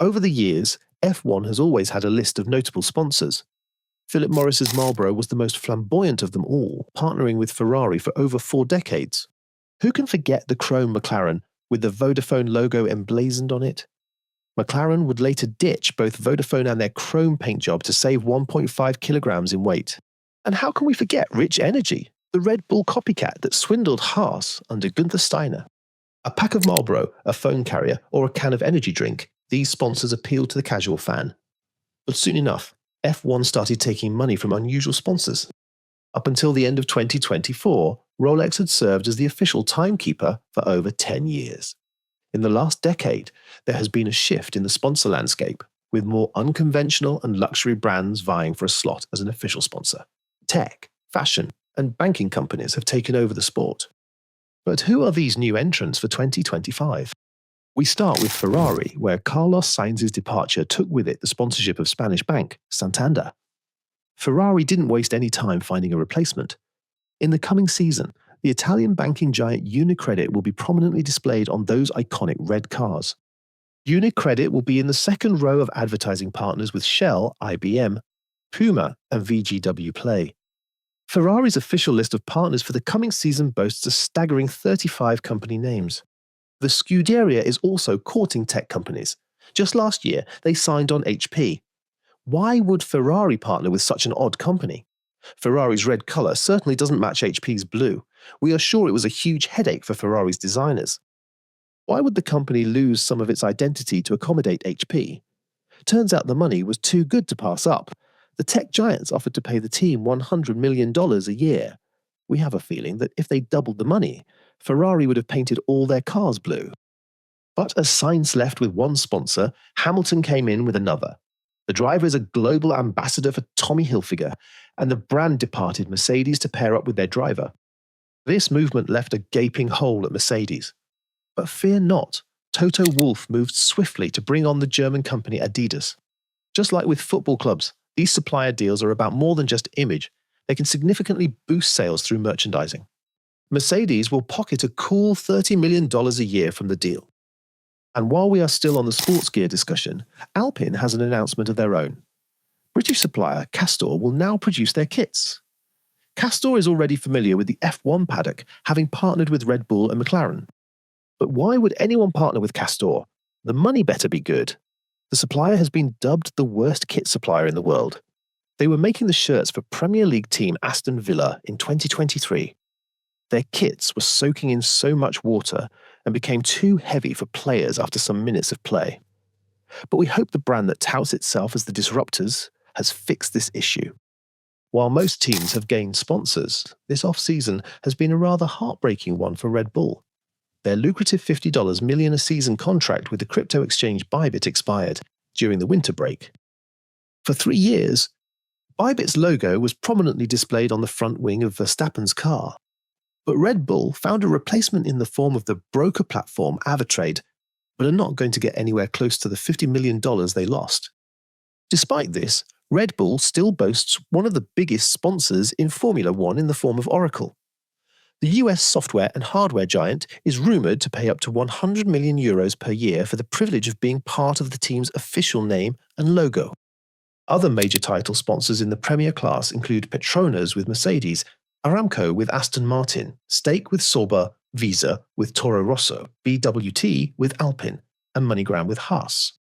Over the years, F1 has always had a list of notable sponsors. Philip Morris's Marlboro was the most flamboyant of them all, partnering with Ferrari for over 4 decades. Who can forget the chrome McLaren with the Vodafone logo emblazoned on it? McLaren would later ditch both Vodafone and their chrome paint job to save 1.5 kilograms in weight. And how can we forget Rich Energy, the Red Bull copycat that swindled Haas under Gunther Steiner? A pack of Marlboro, a phone carrier, or a can of energy drink, these sponsors appealed to the casual fan. But soon enough, F1 started taking money from unusual sponsors. Up until the end of 2024, Rolex had served as the official timekeeper for over 10 years. In the last decade, there has been a shift in the sponsor landscape, with more unconventional and luxury brands vying for a slot as an official sponsor. Tech, fashion, and banking companies have taken over the sport. But who are these new entrants for 2025? We start with Ferrari, where Carlos Sainz's departure took with it the sponsorship of Spanish bank, Santander. Ferrari didn't waste any time finding a replacement. In the coming season, the Italian banking giant UniCredit will be prominently displayed on those iconic red cars. UniCredit will be in the second row of advertising partners with Shell, IBM, Puma, and VGW Play. Ferrari's official list of partners for the coming season boasts a staggering 35 company names. The Scuderia is also courting tech companies. Just last year, they signed on HP. Why would Ferrari partner with such an odd company? Ferrari's red colour certainly doesn't match HP's blue. We are sure it was a huge headache for Ferrari's designers. Why would the company lose some of its identity to accommodate HP? Turns out the money was too good to pass up. The tech giants offered to pay the team $100 million a year. We have a feeling that if they doubled the money, Ferrari would have painted all their cars blue. But as Sainz left with one sponsor, Hamilton came in with another. The driver is a global ambassador for Tommy Hilfiger, and the brand departed Mercedes to pair up with their driver. This movement left a gaping hole at Mercedes. But fear not, Toto Wolff moved swiftly to bring on the German company Adidas. Just like with football clubs, these supplier deals are about more than just image. They can significantly boost sales through merchandising. Mercedes will pocket a cool $30 million a year from the deal. And while we are still on the sports gear discussion, Alpine has an announcement of their own. British supplier Castor will now produce their kits. Castor is already familiar with the F1 paddock, having partnered with Red Bull and McLaren. But why would anyone partner with Castor? The money better be good. The supplier has been dubbed the worst kit supplier in the world. They were making the shirts for Premier League team Aston Villa in 2023. Their kits were soaking in so much water and became too heavy for players after some minutes of play. But we hope the brand that touts itself as the disruptors has fixed this issue. While most teams have gained sponsors, this off-season has been a rather heartbreaking one for Red Bull. Their lucrative $50 million a season contract with the crypto exchange Bybit expired during the winter break. For 3 years, Bybit's logo was prominently displayed on the front wing of Verstappen's car. But Red Bull found a replacement in the form of the broker platform Avatrade, but are not going to get anywhere close to the $50 million they lost. Despite this, Red Bull still boasts one of the biggest sponsors in Formula One in the form of Oracle. The US software and hardware giant is rumoured to pay up to €100 million per year for the privilege of being part of the team's official name and logo. Other major title sponsors in the Premier class include Petronas with Mercedes, Aramco with Aston Martin, Stake with Sauber, Visa with Toro Rosso, BWT with Alpine, and MoneyGram with Haas.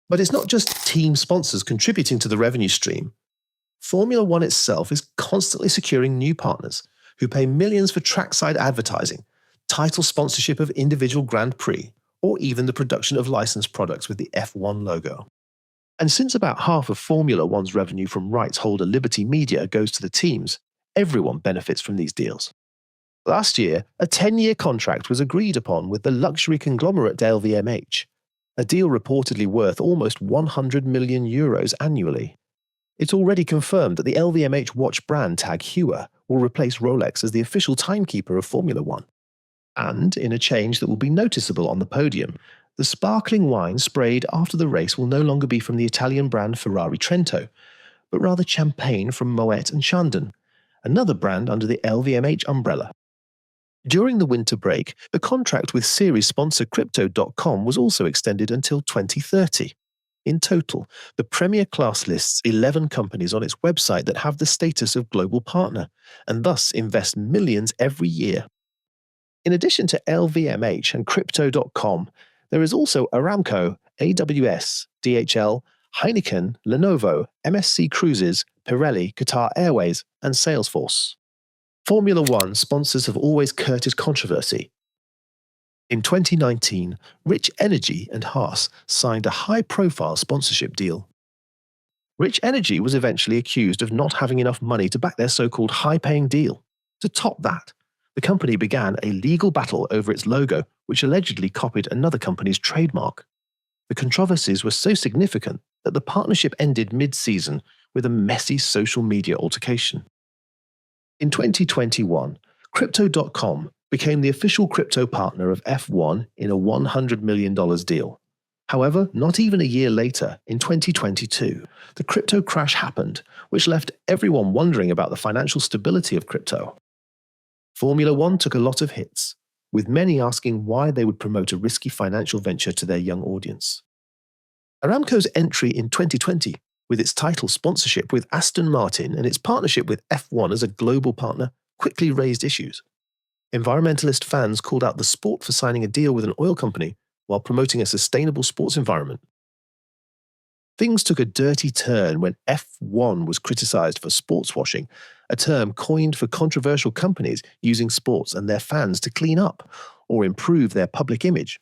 But it's not just team sponsors contributing to the revenue stream. Formula One itself is constantly securing new partners who pay millions for trackside advertising, title sponsorship of individual Grand Prix, or even the production of licensed products with the F1 logo. And since about half of Formula One's revenue from rights holder Liberty Media goes to the teams, everyone benefits from these deals. Last year, a 10-year contract was agreed upon with the luxury conglomerate LVMH, a deal reportedly worth almost €100 million annually. It's already confirmed that the LVMH watch brand Tag Heuer will replace Rolex as the official timekeeper of Formula One. And, in a change that will be noticeable on the podium, the sparkling wine sprayed after the race will no longer be from the Italian brand Ferrari Trento, but rather champagne from Moet and Chandon, another brand under the LVMH umbrella. During the winter break, the contract with series sponsor Crypto.com was also extended until 2030. In total, the Premier Class lists 11 companies on its website that have the status of global partner, and thus invest millions every year. In addition to LVMH and Crypto.com, there is also Aramco, AWS, DHL, Heineken, Lenovo, MSC Cruises, Pirelli, Qatar Airways, and Salesforce. Formula One sponsors have always courted controversy. In 2019, Rich Energy and Haas signed a high-profile sponsorship deal. Rich Energy was eventually accused of not having enough money to back their so-called high-paying deal. To top that, the company began a legal battle over its logo, which allegedly copied another company's trademark. The controversies were so significant that the partnership ended mid-season with a messy social media altercation. In 2021, Crypto.com became the official crypto partner of F1 in a $100 million deal. However, not even a year later, in 2022, the crypto crash happened, which left everyone wondering about the financial stability of crypto. Formula One took a lot of hits, with many asking why they would promote a risky financial venture to their young audience. Aramco's entry in 2020, with its title sponsorship with Aston Martin and its partnership with F1 as a global partner, quickly raised issues. Environmentalist fans called out the sport for signing a deal with an oil company while promoting a sustainable sports environment. Things took a dirty turn when F1 was criticized for sports washing, a term coined for controversial companies using sports and their fans to clean up or improve their public image.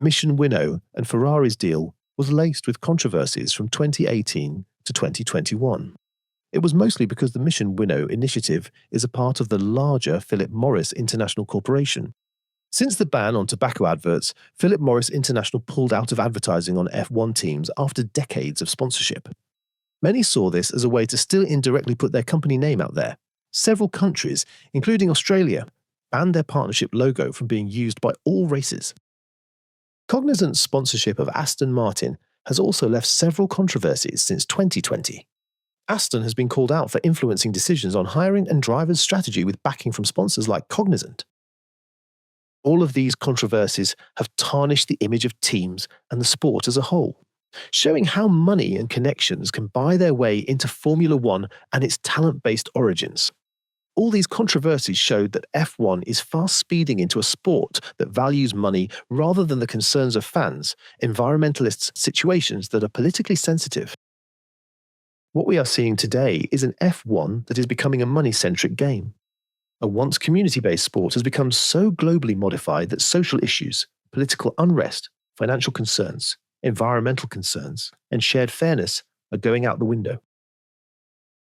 Mission Winnow and Ferrari's deal was laced with controversies from 2018 to 2021. It was mostly because the Mission Winnow initiative is a part of the larger Philip Morris International Corporation. Since the ban on tobacco adverts, Philip Morris International pulled out of advertising on F1 teams after decades of sponsorship. Many saw this as a way to still indirectly put their company name out there. Several countries, including Australia, banned their partnership logo from being used by all races. Cognizant's sponsorship of Aston Martin has also left several controversies since 2020. Aston has been called out for influencing decisions on hiring and drivers' strategy with backing from sponsors like Cognizant. All of these controversies have tarnished the image of teams and the sport as a whole, showing how money and connections can buy their way into Formula One and its talent-based origins. All these controversies showed that F1 is fast speeding into a sport that values money rather than the concerns of fans, environmentalists, situations that are politically sensitive. What we are seeing today is an F1 that is becoming a money-centric game. A once community-based sport has become so globally modified that social issues, political unrest, financial concerns, environmental concerns, and shared fairness are going out the window.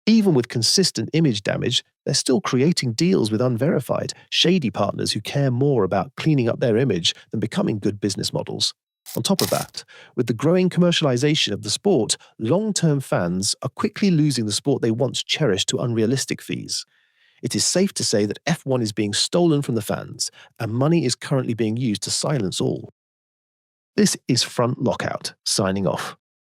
Even with consistent image damage, they're still creating deals with unverified, shady partners who care more about cleaning up their image than becoming good business models. On top of that, with the growing commercialization of the sport, long-term fans are quickly losing the sport they once cherished to unrealistic fees. It is safe to say that F1 is being stolen from the fans, and money is currently being used to silence all. This is Front Lockout, signing off.